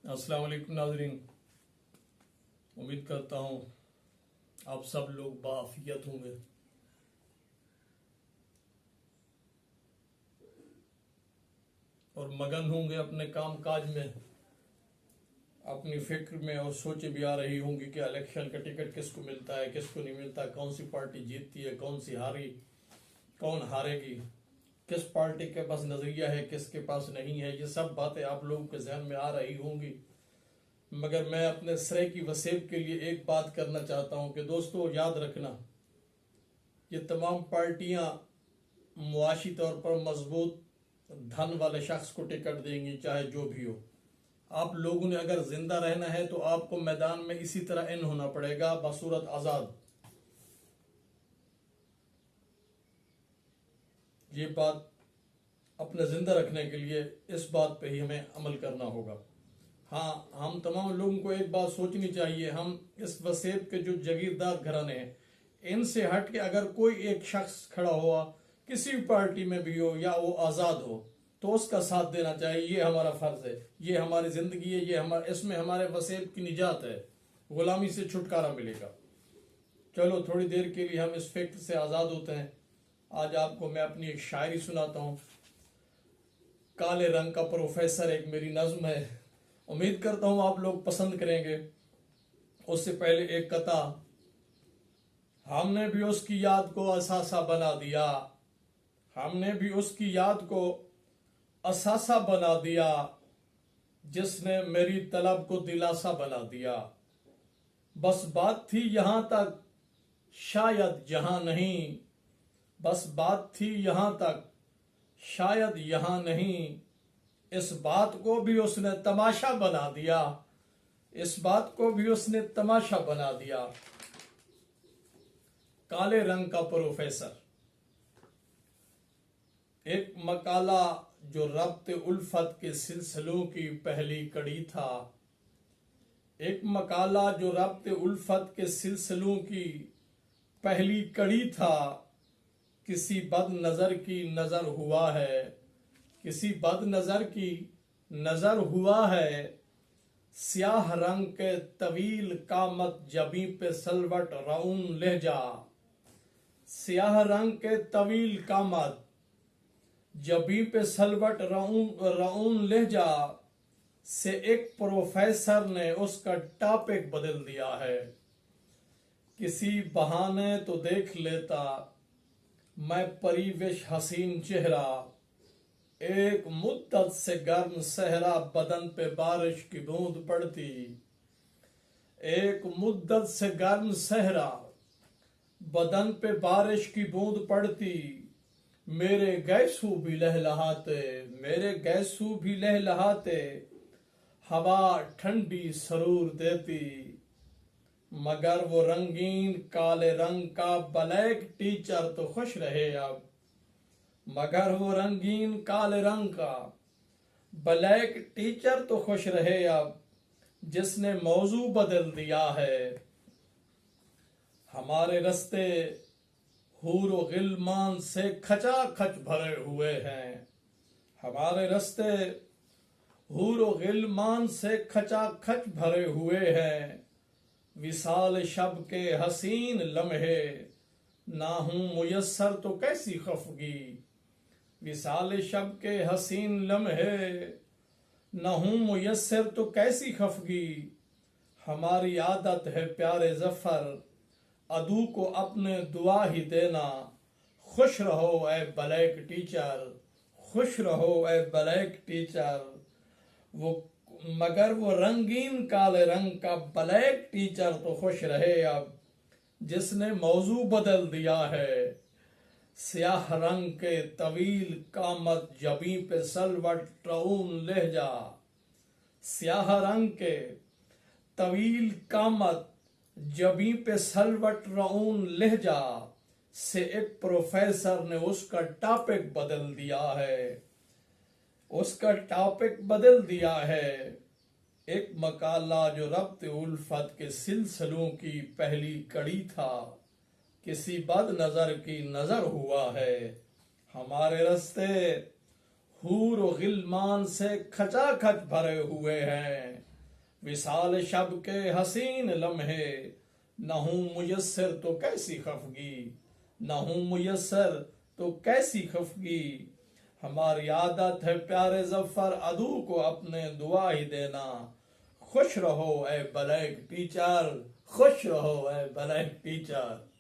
अस्सलाम वालेकुम नाज़रीन। उम्मीद करता हूँ आप सब लोग बाआफियत होंगे। और मगन होंगे अपने काम काज में, अपनी फिक्र में, और सोचें भी आ रही होंगी कि इलेक्शन का टिकट किसको मिलता है, किसको नहीं मिलता, कौन सी पार्टी जीतती है, कौन सी हारी, कौन हारेगी, किस पार्टी के पास नजरिया है, किसके पास नहीं है। ये सब बातें आप लोगों के जहन में आ रही होंगी, मगर मैं अपने सरे की वसेब के लिए एक बात करना चाहता हूं कि दोस्तों याद रखना, ये तमाम पार्टियां मुआशी तौर पर मजबूत धन वाले शख्स को टिकट देंगी, चाहे जो भी हो। आप लोगों ने अगर जिंदा रहना है तो आपको मैदान में इसी तरह इन होना पड़ेगा बसूरत आजाद। ये बात अपने जिंदा रखने के लिए इस बात पे ही हमें अमल करना होगा। हाँ, हम तमाम लोगों को एक बात सोचनी चाहिए, हम इस वसेब के जो जागीरदार घराने हैं, इनसे हट के अगर कोई एक शख्स खड़ा हुआ, किसी भी पार्टी में भी हो या वो आज़ाद हो, तो उसका साथ देना चाहिए। ये हमारा फर्ज है, ये हमारी जिंदगी है, इसमें हमारे वसेब की निजात है, गुलामी से छुटकारा मिलेगा। चलो थोड़ी देर के लिए हम इस फिक्र से आज़ाद होते हैं। आज आपको मैं अपनी एक शायरी सुनाता हूँ। काले रंग का प्रोफेसर एक मेरी नज्म है, उम्मीद करता हूँ आप लोग पसंद करेंगे। उससे पहले एक कथा, हमने भी उसकी याद को असासा बना दिया, हमने भी उसकी याद को असासा बना दिया, जिसने मेरी तलब को दिलासा बना दिया। बस बात थी यहां तक, शायद यहां नहीं, बस बात थी यहां तक, शायद यहां नहीं। इस बात को भी उसने तमाशा बना दिया, इस बात को भी उसने तमाशा बना दिया। काले रंग का प्रोफेसर। एक मकाला जो रब्ते उल्फत के सिलसिलों की पहली कड़ी था, एक मकाला जो रब्ते उल्फत के सिलसिलों की पहली कड़ी था। किसी बद नजर की नजर हुआ है, किसी बद नजर की नजर हुआ है। स्याह रंग के तवील कामत जबी पे सलवट रऊन लहजा, स्याह रंग के तवील कामत जबी पे सलवट रऊन लहजा से एक प्रोफेसर ने उसका टॉपिक बदल दिया है। किसी बहाने तो देख लेता मैं परिवेश हसीन चेहरा, एक मुद्दत से गर्म सहरा बदन पे बारिश की बूंद पड़ती, एक मुद्दत से गर्म सहरा बदन पे बारिश की बूंद पड़ती। मेरे गैसू भी लहलहाते, मेरे गैसू भी लहलहाते, हवा ठंडी सरूर देती। मगर वो रंगीन काले रंग का ब्लैक टीचर तो खुश रहे अब, मगर वो रंगीन काले रंग का ब्लैक टीचर तो खुश रहे अब, जिसने मौजू बदल दिया है। हमारे रास्ते हूर व गिलमान से खचाखच भरे हुए हैं, हमारे रास्ते हूर व गिलमान से खचाखच भरे हुए हैं। विसाल शब के हसीन लम्हे ना हूं मुयस्सर तो कैसी खफगी, विसाल शब के हसीन लम्हे ना हूं मुयस्सर तो कैसी खफगी। हमारी आदत है प्यारे जफर अदू को अपने दुआ ही देना। खुश रहो ए ब्लैक टीचर, खुश रहो ए ब्लैक टीचर। वो मगर वो रंगीन काले रंग का ब्लैक टीचर तो खुश रहे अब, जिसने मौजू बदल दिया है। स्याह रंग के तवील कामत जबी पे सलवट रऊन लहजा, स्याह रंग के तवील कामत जबी पे सलवट रऊन लहजा से एक प्रोफेसर ने उसका टॉपिक बदल दिया है, उसका टॉपिक बदल दिया है। एक मकाला जो रब्ते उल्फत के सिलसिलों की पहली कड़ी था, किसी बद नजर की नजर हुआ है। हमारे रास्ते हूर व गिलमान से खचाखच भरे हुए हैं, وصال شب کے حسین لمحے، نہ ہوں میسر تو کیسی خفگی، نہ ہوں میسر تو کیسی خفگی۔ ہماری عادت ہے پیارے ظفر عدو کو اپنے دعا ہی دینا۔ خوش رہو اے بلیک ٹیچر، خوش رہو اے بلیک ٹیچر۔